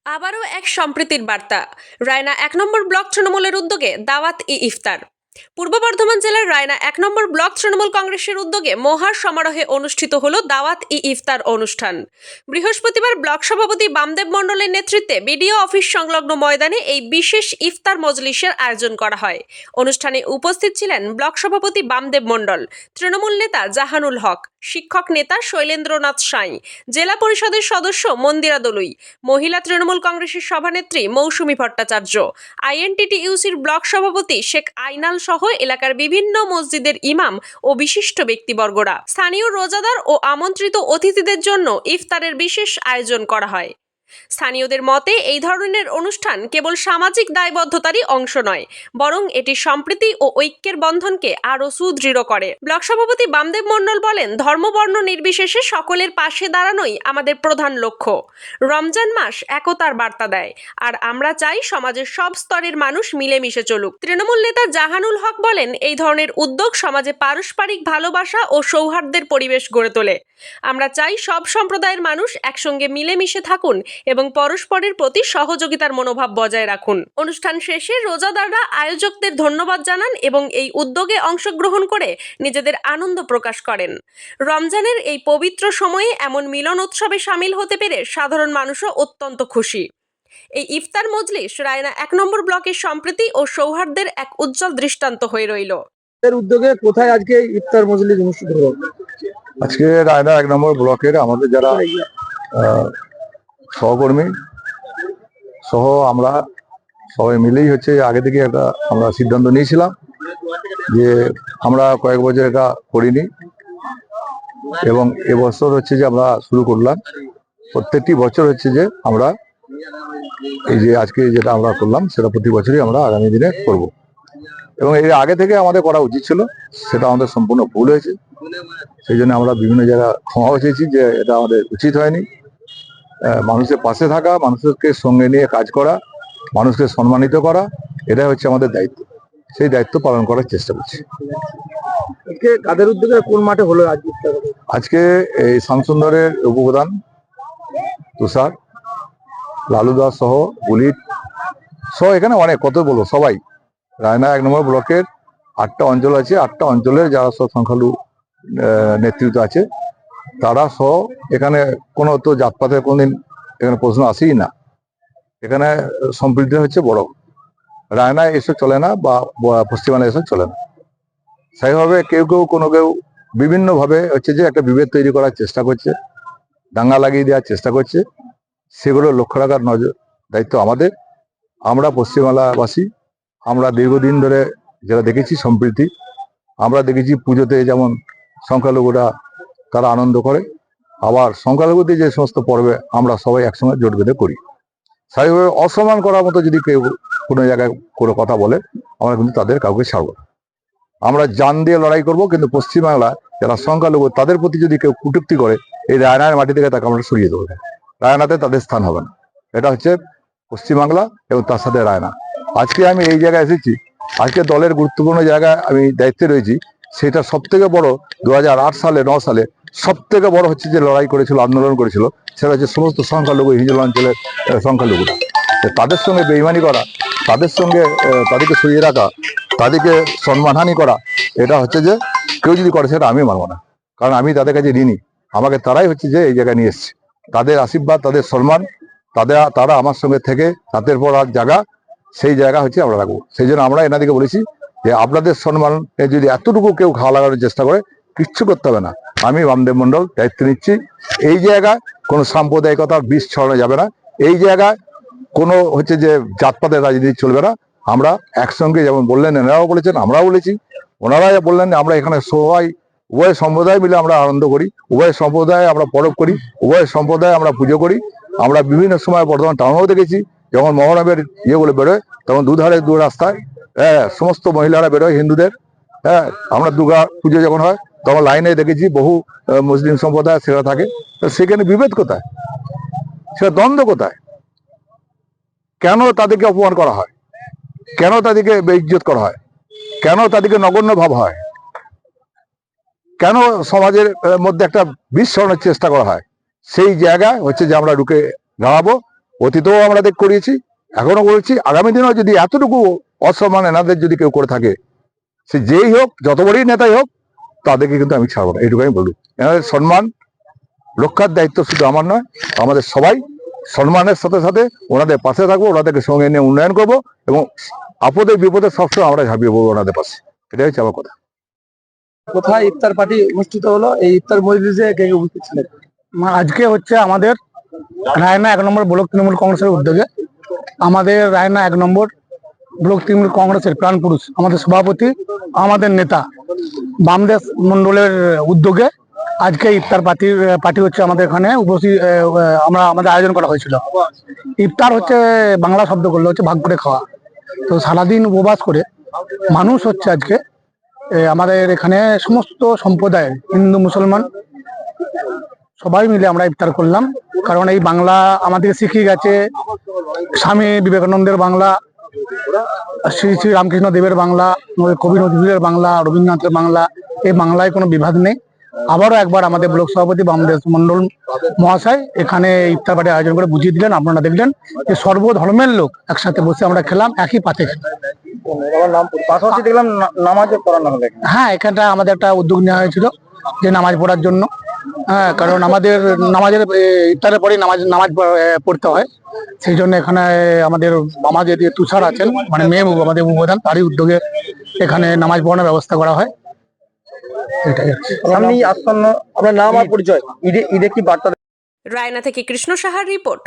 আবারও এক সম্প্রীতির বার্তা। রায়না ১ নম্বর ব্লক তৃণমূলের উদ্যোগে দাওয়াত ই ইফতার। পূর্ব বর্ধমান জেলার রায়না ১ নম্বর ব্লক তৃণমূল কংগ্রেসের উদ্যোগে মহা সমারোহে অনুষ্ঠিত হলো দাওয়াত ই ইফতার অনুষ্ঠান। বৃহস্পতিবার ব্লক সভাপতি বামদেব মণ্ডলের নেতৃত্বে বিডিও অফিস সংলগ্ন ময়দানে এই বিশেষ ইফতার মজলিসের আয়োজন করা হয়। অনুষ্ঠানে উপস্থিত ছিলেন ব্লক সভাপতি বামদেব মণ্ডল, তৃণমূল নেতা জাহানুল হক, শিক্ষক নেতা শৈলেন্দ্রনাথ সাঁই, জেলা পরিষদের সদস্য মন্দিরা দলুই, মহিলা তৃণমূল কংগ্রেসের সভানেত্রী মৌসুমী ভট্টাচার্য, আইএনটিটিইউসির ব্লক সভাপতি শেখ আইনাল সহ এলাকার বিভিন্ন মসজিদের ইমাম ও বিশিষ্ট ব্যক্তিবর্গরা। স্থানীয় রোজাদার ও আমন্ত্রিত অতিথিদের জন্য ইফতারের বিশেষ আয়োজন করা হয়। স্থানীয়দের মতে এই ধরনের অনুষ্ঠান কেবল সামাজিক দায়বদ্ধতারই অংশ নয়, বরং এটি সম্প্রীতি ও ঐক্যের বন্ধনকে আরও সুদৃঢ় করে। ব্লক সভাপতি বামদেব মণ্ডল বলেন, ধর্মবর্ণ নির্বিশেষে সকলের পাশে দাঁড়ানোই আমাদের প্রধান লক্ষ্য। রমজান মাস একতার বার্তা দেয়, আর আমরা চাই সমাজের সব স্তরের মানুষ মিলেমিশে চলুক। তৃণমূল নেতা জাহানুল হক বলেন, এই ধরনের উদ্যোগ সমাজে পারস্পরিক ভালোবাসা ও সৌহার্দ্যের পরিবেশ গড়ে তোলে। আমরা চাই সব সম্প্রদায়ের মানুষ একসঙ্গে মিলেমিশে থাকুন এবং পরস্পরের প্রতি সহযোগিতার মনোভাব বজায় রাখুন। অনুষ্ঠান শেষে রোজাদাররা আয়োজকদের ধন্যবাদ জানান এবং এই উদ্যোগে অংশগ্রহণ করে নিজেদের আনন্দ প্রকাশ করেন। রমজানের এই পবিত্র সময়ে এমন মিলন উৎসবে সামিল হতে পেরে সাধারণ মানুষও অত্যন্ত খুশি। এই ইফতার মজলিস রায়না ১ নম্বর ব্লকের সম্প্রীতি ও সৌহার্দ্যের এক উজ্জ্বল দৃষ্টান্ত হয়ে রইল। এর উদ্যোগে কোথায় আজকে ইফতার মজলিস অনুষ্ঠিত হলো? আজকে রায়না ১ নম্বর ব্লকের আমাদের যারা সহকর্মী সহ আমরা সবাই মিলেই হচ্ছে আগে থেকে একটা আমরা সিদ্ধান্ত নিয়েছিলাম যে আমরা কয়েক বছর এটা করিনি এবং এবছর হচ্ছে যে আমরা শুরু করলাম। প্রত্যেকটি বছর হচ্ছে যে আমরা এই যে আজকে যেটা আমরা করলাম সেটা প্রতি বছরই আমরা আগামী দিনে করব এবং এর আগে থেকে আমাদের করা উচিত ছিল, সেটা আমাদের সম্পূর্ণ ভুল হয়েছে। সেই জন্য আমরা বিভিন্ন জায়গায় ক্ষমা চেয়েছি যে এটা আমাদের উচিত হয়নি। মানুষের পাশে থাকা, মানুষকে সঙ্গে নিয়ে কাজ করা, মানুষকে সম্মানিত করা, এটাই হচ্ছে আমাদের দায়িত্ব। সেই দায়িত্ব পালন করার চেষ্টা করছি। আজকে কাদের উদ্যোগে কোন মাঠে হলো আজকে ইফতার? আজকে এই শ্যামসুন্দরের উপপ্রধান তুষার, লালু দাস সহ বুলিট সহ এখানে অনেক কত বলবো সবাই, রায়না ১ নম্বর ব্লকের ৮টা অঞ্চল আছে, ৮টা অঞ্চলের যারা সব সংখ্যালঘু নেতৃত্ব আছে তারা সহ এখানে কোনো তো জাতপাতের কোনদিন এখানে প্রশ্ন আসেই না। এখানে সম্প্রীতি হচ্ছে বড়। রায়নায় এসব চলে না বা পশ্চিমবাংলায় এসব চলে না। সেইভাবে কেউ কেউ বিভিন্নভাবে হচ্ছে যে একটা বিভেদ তৈরি করার চেষ্টা করছে, দাঙ্গা লাগিয়ে দেওয়ার চেষ্টা করছে। সেগুলো লক্ষ্য রাখার দায়িত্ব আমাদের। আমরা পশ্চিমবাংলাবাসী, আমরা দীর্ঘদিন ধরে যেটা দেখেছি সম্প্রীতি, আমরা দেখেছি পুজোতে যেমন সংখ্যালঘুরা তারা আনন্দ করে, আবার সংখ্যালঘুদের যে সমস্ত পর্বে আমরা সবাই একসঙ্গে জোট বেঁধে করি। স্বাভাবিকভাবে অসম্মান করার মতো যদি কেউ কোনো জায়গায় কোনো কথা বলে আমরা কিন্তু তাদের কাউকে ছাড়ব না। আমরা জান দিয়ে লড়াই করব, কিন্তু পশ্চিমবাংলা যারা সংখ্যালঘু তাদের প্রতি যদি কেউ কটূক্তি করে এই রায়নার মাটি থেকে তাকে আমরা সরিয়ে দেবো। রায়নাতে তাদের স্থান হবে না। এটা হচ্ছে পশ্চিমবাংলা এবং তার সাথে রায়না। আজকে আমি এই জায়গায় এসেছি, আজকে দলের গুরুত্বপূর্ণ জায়গায় আমি দায়িত্বে রয়েছি। সেটা সব থেকে বড় ২০০৮ সালে ৯ সালে সব থেকে বড় হচ্ছে যে লড়াই করেছিল, আন্দোলন করেছিল, সেটা হচ্ছে সমস্ত সংখ্যালঘু হিজল অঞ্চলের সংখ্যালঘুরা। তাদের সঙ্গে বেইমানি করা, তাদের সঙ্গে তাদেরকে সরিয়ে রাখা, তাদেরকে সম্মানহানি করা, এটা হচ্ছে যে কেউ যদি করে সেটা আমি মানব না। কারণ আমি তাদের কাছে ঋণী। আমাকে তারাই হচ্ছে যে এই জায়গায় নিয়ে এসছে, তাদের আশীর্বাদ, তাদের সম্মান, তারা আমার সঙ্গে থেকে তাদের পর আর জায়গা, সেই জায়গা হচ্ছে আমরা রাখবো। সেই জন্য আমরা এনাদিকে বলেছি যে আপনাদের সম্মানে যদি এতটুকু কেউ ঘা লাগানোর চেষ্টা করে কিচ্ছু করতে হবে না। আমি বামদেব মণ্ডল দায়িত্ব নিচ্ছি। এই জায়গায় কোনো সাম্প্রদায়িকতার বিষ ছড়ানো যাবে না। এই জায়গায় কোনো হচ্ছে যে জাতপাতের রাজনীতি চলবে না। আমরা একসঙ্গে, যেমন বললেন এনারাও বলেছেন, আমরাও বলেছি, ওনারা বললেন, আমরা এখানে সবাই উভয় সম্প্রদায় মিলে আমরা আনন্দ করি, উভয় সম্প্রদায়ে আমরা পরব করি, উভয় সম্প্রদায়ে আমরা পুজো করি। আমরা বিভিন্ন সময় বর্ধমান টাউনেও দেখেছি যখন মহরমের ইয়েগুলো বেরোয় তখন দুধারে দু রাস্তায় সমস্ত মহিলারা বেরোয় হিন্দুদের। আমরা দুর্গা পুজো যখন হয় তখন লাইনে দেখেছি বহু মুসলিম সম্প্রদায় সেটা থাকে। তো সেখানে বিভেদ কোথায়, সেটা দ্বন্দ্ব কোথায়? কেন তাদেরকে অপমান করা হয়? কেন তাদেরকে বেইজ্জত করা হয়? কেন তাদেরকে নগণ্য ভাবা হয়? কেন সমাজের মধ্যে একটা বিষ ছড়ানোর চেষ্টা করা হয়? সেই জায়গায় হচ্ছে যে আমরা রুখে দাঁড়াবো অতীতেও আমরা করিয়েছি, এখনো করেছি, আগামী দিনেও যদি এতটুকু অসম্মান এনাদের যদি কেউ করে থাকে, সে যেই হোক, যত বড়ই নেতাই হোক, তাদেরকে কিন্তু আমি ছাড়বো না, এইটুকু আমি বলবো। এনাদের সম্মান রক্ষার দায়িত্ব শুধু আমার নয়, আমাদের সবাই সম্মানের সাথে সাথে ওনাদের পাশে থাকবো, ওনাদেরকে সঙ্গে নিয়ে উন্নয়ন করবো এবং আপদে বিপদে সবসময় আমরা ঝাঁপিয়ে পড়বো ওনাদের পাশে। এটাই হচ্ছে আমার কথা। কোথায় ইফতার পার্টি অনুষ্ঠিত হলো, এই ইফতার মজলিসে কে কে উপস্থিত ছিলেন? আজকে হচ্ছে আমাদের রায়না 1 নম্বর ব্লক তৃণমূল কংগ্রেসের উদ্যোগে, আমাদের রায়না 1 নম্বর ব্লক তৃণমূল কংগ্রেসের প্রাণ পুরুষ, আমাদের সভাপতি, আমাদের নেতা বামদেব মন্ডলের উদ্যোগে আজকে ইফতার পার্টি হচ্ছে আমাদের এখানে উপস্থিত। আমাদের আয়োজন করা হয়েছিল। ইফতার হচ্ছে বাংলা শব্দ করলে হচ্ছে ভাগ করে খাওয়া। তো সারাদিন উপবাস করে মানুষ হচ্ছে আজকে আমাদের এখানে সমস্ত সম্প্রদায়ের হিন্দু মুসলমান সবাই মিলে আমরা ইফতার করলাম। কারণ এই বাংলা আমাদের শিখিয়ে গেছে স্বামী বিবেকানন্দের বাংলা, শ্রী শ্রী রামকৃষ্ণ দেবের বাংলা, কবি নজরুলের বাংলা, রবীন্দ্রনাথের বাংলা। এই বাংলায় কোনো বিভাদ নেই। আবারও একবার আমাদের ব্লক সভাপতি বামদেব মন্ডল মহাশয় এখানে ইফতার পার্টি আয়োজন করে বুঝিয়ে দিলেন। আপনারা দেখলেন যে সর্বধর্মের লোক একসাথে বসে আমরা খেলাম, একই পাতে খেলাম। পাশাপাশি দেখলাম নামাজও পড়ানো হলো এখানে। হ্যাঁ, এখানটা আমাদের একটা উদ্যোগ নেওয়া হয়েছিল যে নামাজ পড়ার জন্য। হ্যাঁ, কারণ আমাদের নামাজের ইফতারের পরেই নামাজ পড়তে হয়। সেই জন্য এখানে আমাদের আমাদের যে তুষার আছেন, মানে মেহবুব, আমাদের উপপ্রধান, তারই উদ্যোগে এখানে নামাজ পড়ানোর ব্যবস্থা করা হয়। এটাই আর কি। সামনেই আসন্ন, আপনার নাম আর পরিচয়, ঈদে কি বার্তা? রায়না থেকে কৃষ্ণ সাহার রিপোর্ট।